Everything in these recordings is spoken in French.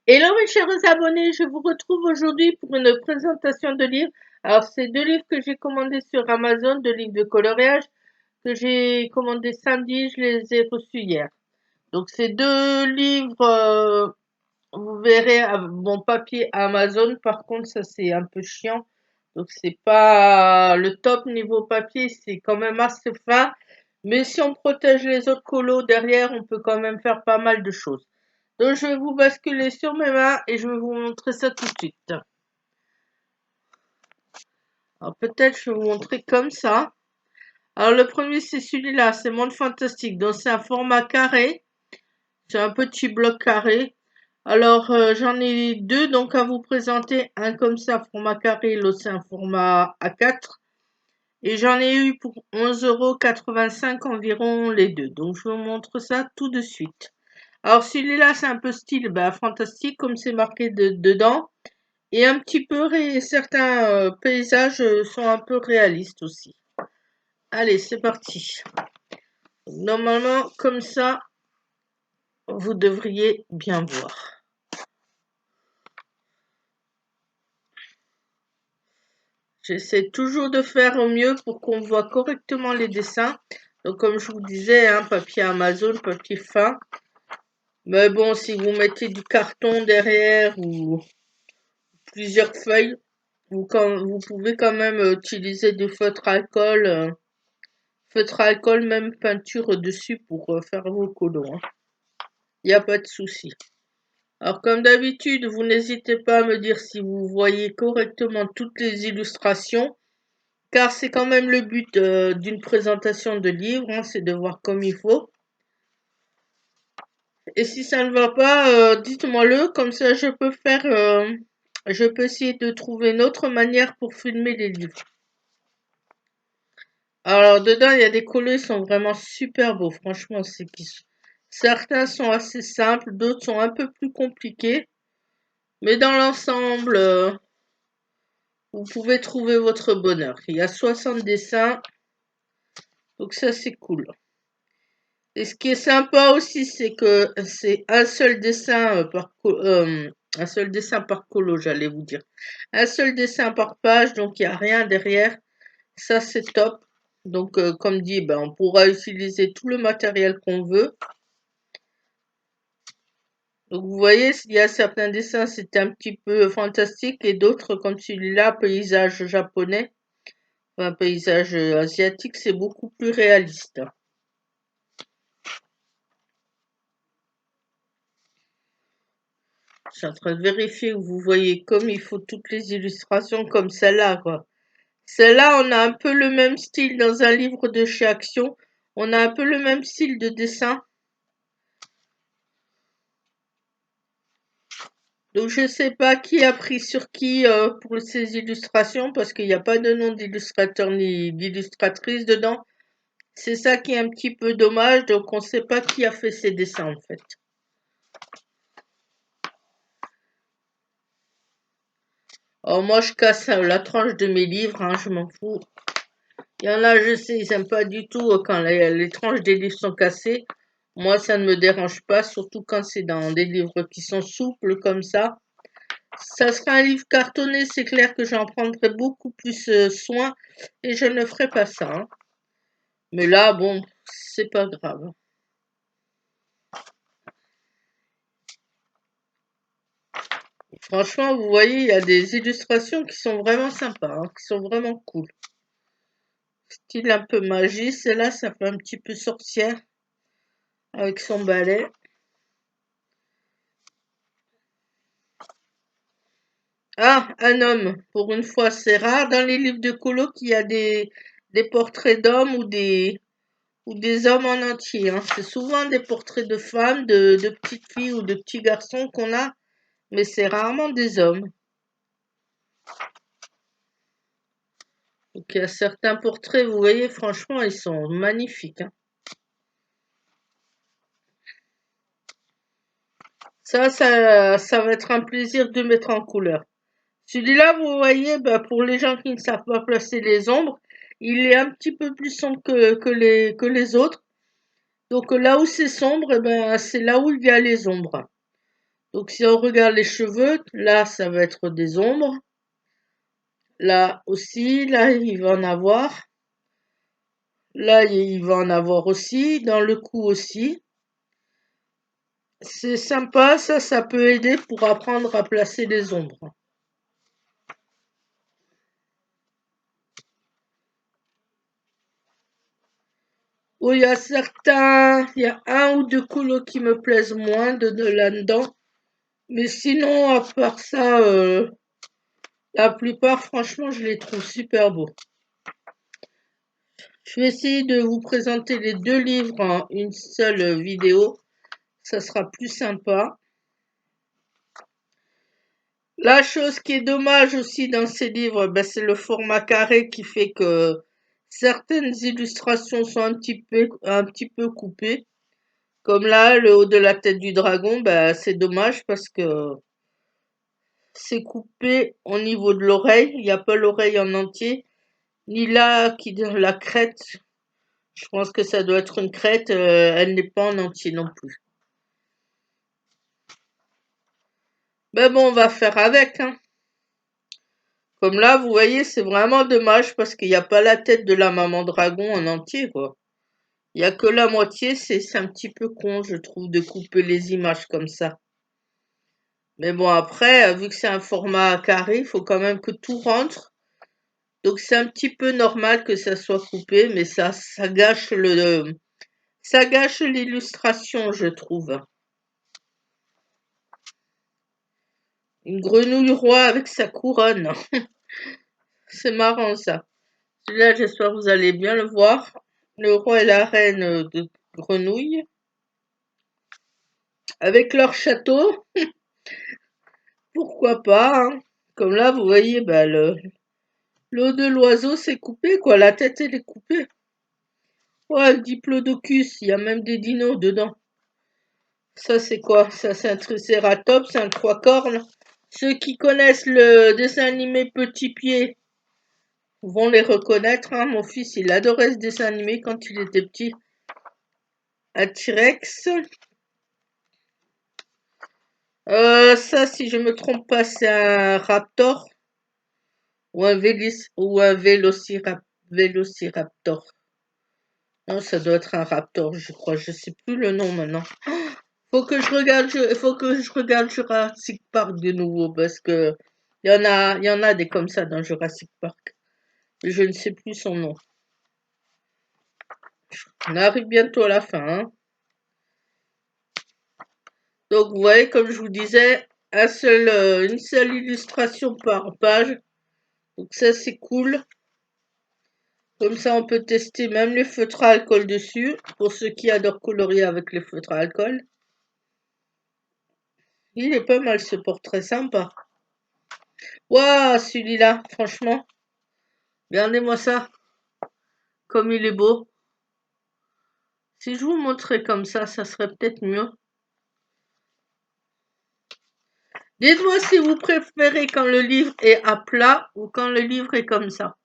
Hello mes chers abonnés, je vous retrouve aujourd'hui pour une présentation de livres. Alors c'est deux livres que j'ai commandés sur Amazon, deux livres de coloriage que j'ai commandés samedi, je les ai reçus hier. Donc ces deux livres, vous verrez mon papier Amazon, par contre ça c'est un peu chiant. Donc c'est pas le top niveau papier, c'est quand même assez fin. Mais si on protège les autres colos derrière, on peut quand même faire pas mal de choses. Donc je vais vous basculer sur mes mains et je vais vous montrer ça tout de suite. Alors peut-être je vais vous montrer comme ça. Alors le premier c'est celui-là, c'est Monde Fantastique. Donc c'est un format carré. C'est un petit bloc carré. Alors j'en ai deux donc à vous présenter. Un comme ça, format carré, l'autre c'est un format A4. Et j'en ai eu pour 11,85 € environ les deux. Donc je vous montre ça tout de suite. Alors celui-là c'est un peu style fantastique comme c'est marqué dedans. Et un petit peu, certains paysages sont un peu réalistes aussi. Allez, c'est parti. Normalement, comme ça, vous devriez bien voir. J'essaie toujours de faire au mieux pour qu'on voit correctement les dessins. Donc, comme je vous disais, hein, papier Amazon, papier fin. Mais bon, si vous mettez du carton derrière ou plusieurs feuilles, vous pouvez quand même utiliser du feutre alcool. Feutre alcool, même peinture dessus pour faire vos colos. Il n'y a pas de souci. Alors comme d'habitude, vous n'hésitez pas à me dire si vous voyez correctement toutes les illustrations, car c'est quand même le but d'une présentation de livre, hein, c'est de voir comme il faut. Et si ça ne va pas, dites-moi-le, comme ça je peux essayer de trouver une autre manière pour filmer les livres. Alors dedans, il y a des colos, ils sont vraiment super beaux, franchement, certains sont assez simples, d'autres sont un peu plus compliqués, mais dans l'ensemble, vous pouvez trouver votre bonheur. Il y a 60 dessins, donc ça c'est cool. Et ce qui est sympa aussi, c'est que c'est un seul dessin un seul dessin par colo, j'allais vous dire. Un seul dessin par page, donc il n'y a rien derrière. Ça c'est top. Donc comme dit, on pourra utiliser tout le matériel qu'on veut. Donc vous voyez, il y a certains dessins, c'est un petit peu fantastique et d'autres comme celui-là, paysage japonais, un paysage asiatique, c'est beaucoup plus réaliste. Je suis en train de vérifier que vous voyez comme il faut toutes les illustrations comme celle-là, quoi. Celle-là, on a un peu le même style dans un livre de chez Action. On a un peu le même style de dessin. Donc je sais pas qui a pris sur qui pour ces illustrations parce qu'il n'y a pas de nom d'illustrateur ni d'illustratrice dedans. C'est ça qui est un petit peu dommage, donc on ne sait pas qui a fait ces dessins en fait. Alors moi je casse la tranche de mes livres, hein, je m'en fous. Il y en a, je sais, ils n'aiment pas du tout quand les tranches des livres sont cassées. Moi ça ne me dérange pas, surtout quand c'est dans des livres qui sont souples comme ça. Ça sera un livre cartonné, c'est clair que j'en prendrai beaucoup plus soin et je ne ferai pas ça, hein. Mais là, bon, c'est pas grave. Franchement, vous voyez, il y a des illustrations qui sont vraiment sympas, hein, qui sont vraiment cool. Style un peu magie, celle-là, ça fait un petit peu sorcière avec son balai. Ah, un homme, pour une fois, c'est rare dans les livres de colo qu'il y a des portraits d'hommes ou des hommes en entier, hein. C'est souvent des portraits de femmes, de petites filles ou de petits garçons qu'on a, mais c'est rarement des hommes. Donc il y a certains portraits, vous voyez, franchement, ils sont magnifiques, hein. Ça va être un plaisir de mettre en couleur. Celui-là, vous voyez, pour les gens qui ne savent pas placer les ombres, il est un petit peu plus sombre que les autres. Donc là où c'est sombre, c'est là où il y a les ombres. Donc si on regarde les cheveux, là ça va être des ombres. Là aussi, là il va en avoir. Là il va en avoir aussi. Dans le cou aussi. C'est sympa, ça peut aider pour apprendre à placer les ombres. Oh, il y a un ou deux couleurs qui me plaisent moins de là-dedans. Mais sinon, à part ça, la plupart, franchement, je les trouve super beaux. Je vais essayer de vous présenter les deux livres en une seule vidéo. Ça sera plus sympa. La chose qui est dommage aussi dans ces livres, ben, c'est le format carré qui fait que certaines illustrations sont un petit peu coupées. Comme là, le haut de la tête du dragon, ben, c'est dommage parce que c'est coupé au niveau de l'oreille. Il n'y a pas l'oreille en entier. Ni là, la crête. Je pense que ça doit être une crête. Elle n'est pas en entier non plus. Mais bon, on va faire avec, hein. Comme là, vous voyez, c'est vraiment dommage parce qu'il n'y a pas la tête de la maman dragon en entier, quoi. Il n'y a que la moitié, c'est un petit peu con, je trouve, de couper les images comme ça. Mais bon, après, vu que c'est un format carré, il faut quand même que tout rentre. Donc c'est un petit peu normal que ça soit coupé, mais ça gâche l'illustration, je trouve. Une grenouille roi avec sa couronne. C'est marrant ça. Celui-là, j'espère que vous allez bien le voir. Le roi et la reine de grenouille. Avec leur château. Pourquoi pas, hein. Comme là, vous voyez, bah, l'eau de l'oiseau c'est coupé, quoi. La tête, elle est coupée. Ouais, le diplodocus, il y a même des dinos dedans. Ça, c'est quoi? Ça, c'est un tricératops, c'est un trois cornes. Ceux qui connaissent le dessin animé Petit Pied vont les reconnaître, hein. Mon fils, il adorait ce dessin animé quand il était petit. Un T-Rex. Ça, si je me trompe pas, c'est un raptor ou un vélociraptor. Non, ça doit être un raptor, je crois. Je sais plus le nom maintenant. Faut que je regarde Jurassic Park de nouveau parce que il y en a des comme ça dans Jurassic Park. Je ne sais plus son nom. On arrive bientôt à la fin, hein. Donc, vous voyez, comme je vous disais, une seule illustration par page. Donc ça, c'est cool. Comme ça, on peut tester même les feutres à alcool dessus, pour ceux qui adorent colorier avec les feutres à alcool. Il est pas mal ce portrait, sympa. Waouh, celui-là, franchement. Regardez-moi ça, comme il est beau. Si je vous montrais comme ça serait peut-être mieux. Dites-moi si vous préférez quand le livre est à plat ou quand le livre est comme ça.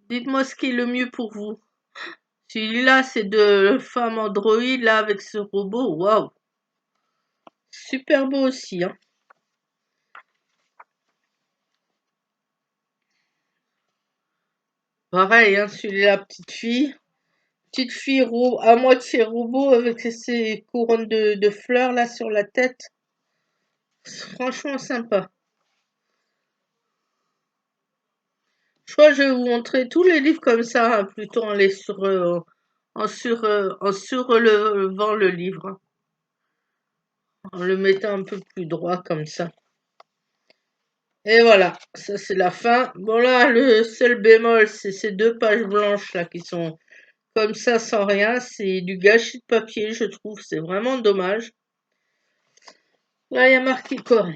Dites-moi ce qui est le mieux pour vous. Celui-là, c'est de femme Android, là, avec ce robot. Waouh. Super beau aussi, hein. Pareil, hein, celui-là, petite fille. Petite fille à moitié robot avec ses couronnes de fleurs, là, sur la tête. Franchement sympa. Je crois que je vais vous montrer tous les livres comme ça, hein, plutôt en surélevant le livre, hein, en le mettant un peu plus droit comme ça. Et voilà, ça c'est la fin. Bon là, le seul bémol, c'est ces deux pages blanches là qui sont comme ça sans rien. C'est du gâchis de papier, je trouve. C'est vraiment dommage. Là, il y a marqué quoi?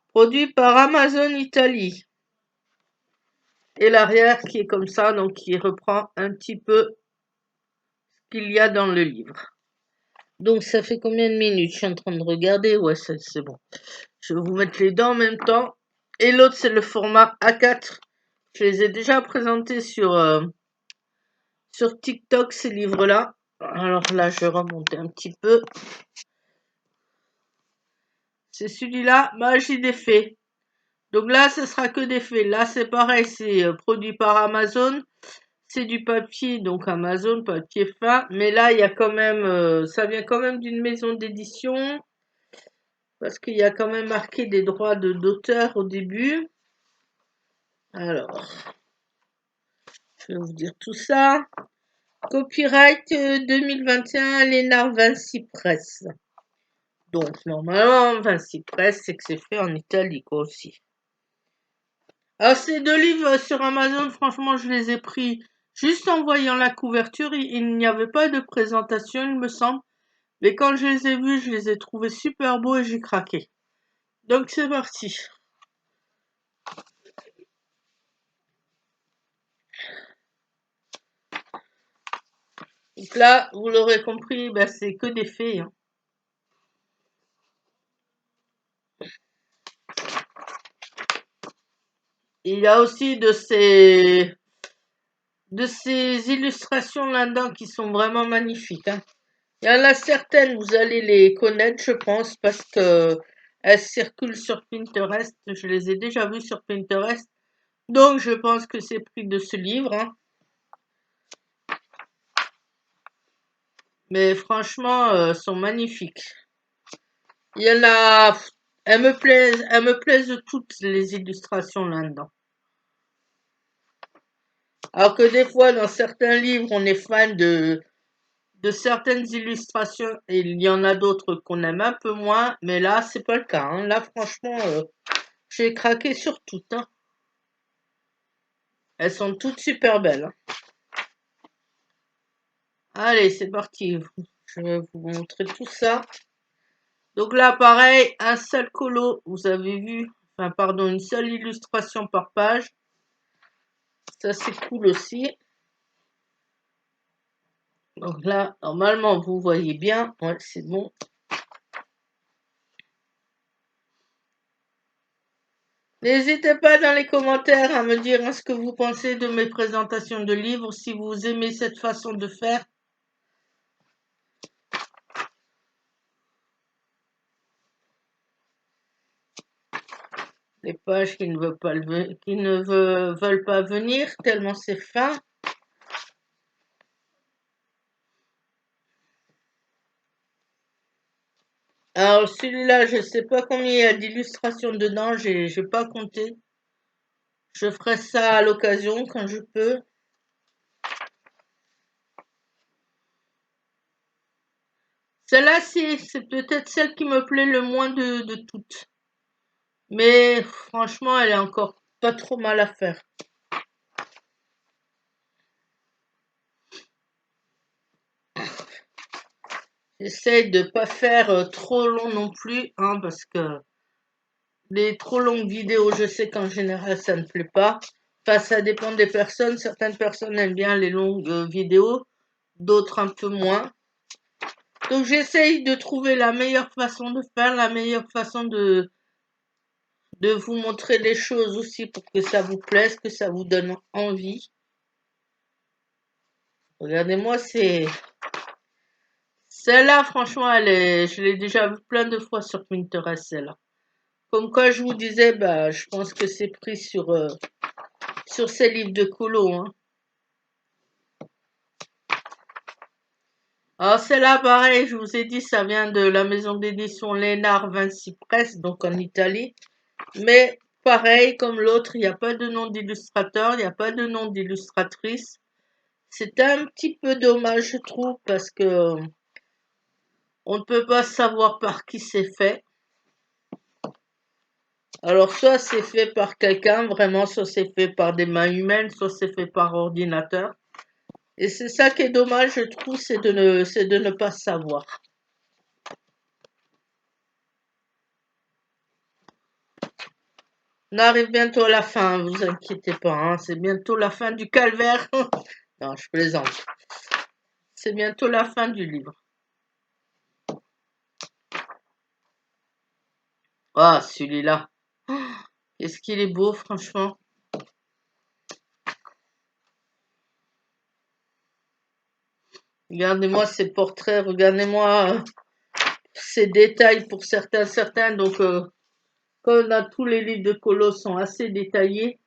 Produit par Amazon Italie. Et l'arrière qui est comme ça, donc qui reprend un petit peu ce qu'il y a dans le livre. Donc ça fait combien de minutes? Je suis en train de regarder. Ouais, c'est bon. Je vais vous mettre les dents en même temps. Et l'autre, c'est le format A4. Je les ai déjà présentés sur TikTok, ces livres-là. Alors là, je vais remonter un petit peu. C'est celui-là, Magie des Fées. Donc là, ce sera que des fées. Là, c'est pareil, c'est produit par Amazon. C'est du papier, donc Amazon, papier fin. Mais là, il y a quand même, ça vient quand même d'une maison d'édition. Parce qu'il y a quand même marqué des droits d'auteur au début. Alors, je vais vous dire tout ça. Copyright 2021, Lénard Vinci Press. Donc, normalement, Vinci Press, c'est que c'est fait en Italie, quoi, aussi. Alors, ces deux livres sur Amazon, franchement, je les ai pris juste en voyant la couverture. Il n'y avait pas de présentation, il me semble. Mais quand je les ai vus, je les ai trouvés super beaux et j'ai craqué. Donc, c'est parti. Donc là, vous l'aurez compris, ben, c'est que des fées, hein. Il y a aussi de ces illustrations là-dedans qui sont vraiment magnifiques, hein. Il y en a certaines, vous allez les connaître, je pense, parce que elles circulent sur Pinterest. Je les ai déjà vues sur Pinterest. Donc, je pense que c'est pris de ce livre, hein. Mais franchement, sont magnifiques. Il y en a, elles me plaisent toutes les illustrations là-dedans. Alors que des fois, dans certains livres, on est fan de certaines illustrations et il y en a d'autres qu'on aime un peu moins, mais là, c'est pas le cas, hein. Là, franchement, j'ai craqué sur toutes, hein. Elles sont toutes super belles, hein. Allez, c'est parti. Je vais vous montrer tout ça. Donc là, pareil, un seul colo, vous avez vu, enfin, pardon, une seule illustration par page. Ça, c'est cool aussi. Donc là, normalement, vous voyez bien. Ouais, c'est bon. N'hésitez pas dans les commentaires à me dire ce que vous pensez de mes présentations de livres, si vous aimez cette façon de faire. Les pages qui ne veulent pas, veulent pas venir, tellement c'est fin. Alors celui-là, je sais pas combien il y a d'illustrations dedans, j'ai pas compté. Je ferai ça à l'occasion quand je peux. Celle-là, c'est peut-être celle qui me plaît le moins de toutes. Mais franchement, elle est encore pas trop mal à faire. J'essaye de pas faire trop long non plus, hein, parce que les trop longues vidéos, je sais qu'en général, ça ne plaît pas. Enfin, ça dépend des personnes. Certaines personnes aiment bien les longues vidéos, d'autres un peu moins. Donc, j'essaye de trouver la meilleure façon de faire, la meilleure façon de vous montrer les choses aussi pour que ça vous plaise, que ça vous donne envie. Regardez-moi, celle-là, franchement, je l'ai déjà vue plein de fois sur Pinterest, celle-là. Comme quoi, je vous disais, bah, je pense que c'est pris sur ces livres de colo, hein. Alors, celle-là, pareil, je vous ai dit, ça vient de la maison d'édition Lénard Vinci Press, donc en Italie. Mais pareil, comme l'autre, il n'y a pas de nom d'illustrateur, il n'y a pas de nom d'illustratrice. C'est un petit peu dommage, je trouve, parce que on ne peut pas savoir par qui c'est fait. Alors, soit c'est fait par quelqu'un, vraiment, soit c'est fait par des mains humaines, soit c'est fait par ordinateur. Et c'est ça qui est dommage, je trouve, c'est de ne pas savoir. On arrive bientôt à la fin, vous inquiétez pas, hein, c'est bientôt la fin du calvaire. Non, je plaisante. C'est bientôt la fin du livre. Ah, celui-là. Qu'est-ce qu'il est beau, franchement. Regardez-moi ces portraits, regardez-moi ces détails pour certains. Donc, comme dans tous les livres de colo sont assez détaillés,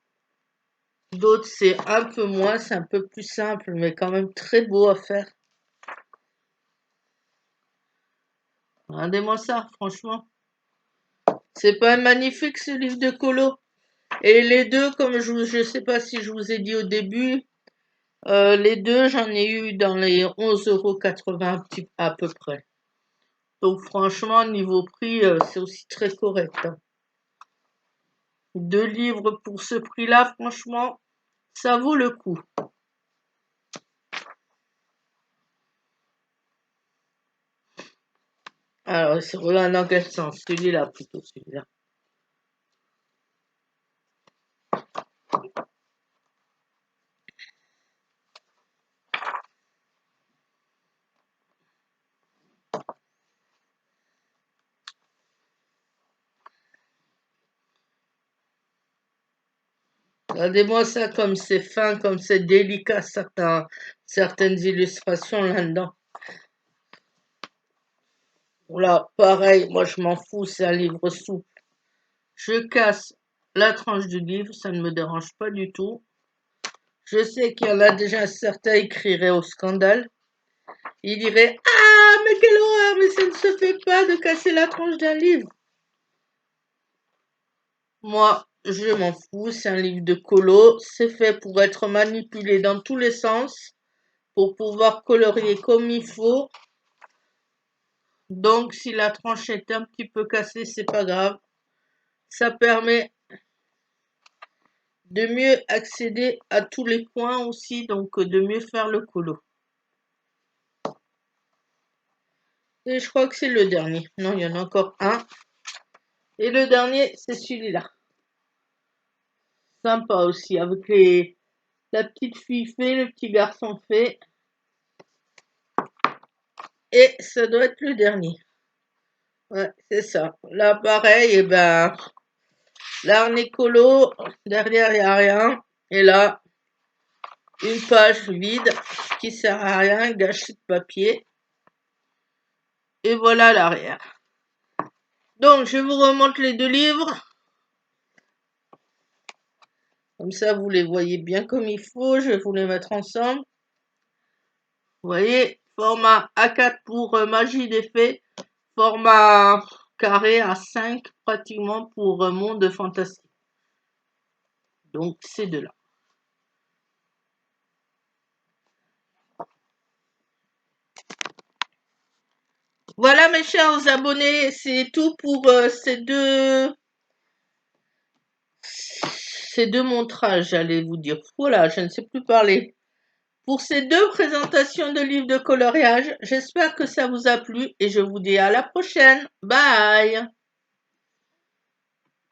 d'autres c'est un peu moins, c'est un peu plus simple, mais quand même très beau à faire. Regardez-moi ça, franchement. C'est pas magnifique ce livre de colo. Et les deux, comme je sais pas si je vous ai dit au début, les deux, j'en ai eu dans les 11,80 € à peu près. Donc franchement, niveau prix, c'est aussi très correct. Hein. 2 livres pour ce prix-là, franchement, ça vaut le coup. Alors, c'est regarde dans quel sens? Celui-là plutôt, celui-là. Regardez-moi ça comme c'est fin, comme c'est délicat, certaines illustrations là-dedans. Là, pareil, moi je m'en fous, c'est un livre souple. Je casse la tranche du livre, ça ne me dérange pas du tout. Je sais qu'il y en a déjà certains qui crieraient au scandale. Ils diraient « Ah, mais quelle horreur, mais ça ne se fait pas de casser la tranche d'un livre !» Moi, je m'en fous, c'est un livre de colo, c'est fait pour être manipulé dans tous les sens, pour pouvoir colorier comme il faut. Donc, si la tranche est un petit peu cassée, c'est pas grave. Ça permet de mieux accéder à tous les coins aussi, donc de mieux faire le colo. Et je crois que c'est le dernier. Non, il y en a encore un. Et le dernier, c'est celui-là. Sympa aussi, avec la petite fille fait, le petit garçon fait. Et ça doit être le dernier. Ouais, c'est ça. Là, pareil, et ben, l'arne colo, derrière, il n'y a rien. Et là, une page vide qui sert à rien, gâchis de papier. Et voilà l'arrière. Donc, je vous remonte les 2 livres. Comme ça, vous les voyez bien comme il faut. Je vais vous les mettre ensemble. Vous voyez, format A4 pour magie d'effet. Format carré A5 pratiquement pour monde fantastique. Donc, ces deux-là. Voilà mes chers abonnés, c'est tout pour ces deux montrages, j'allais vous dire. Voilà, je ne sais plus parler. Pour ces 2 présentations de livres de coloriage, j'espère que ça vous a plu et je vous dis à la prochaine. Bye!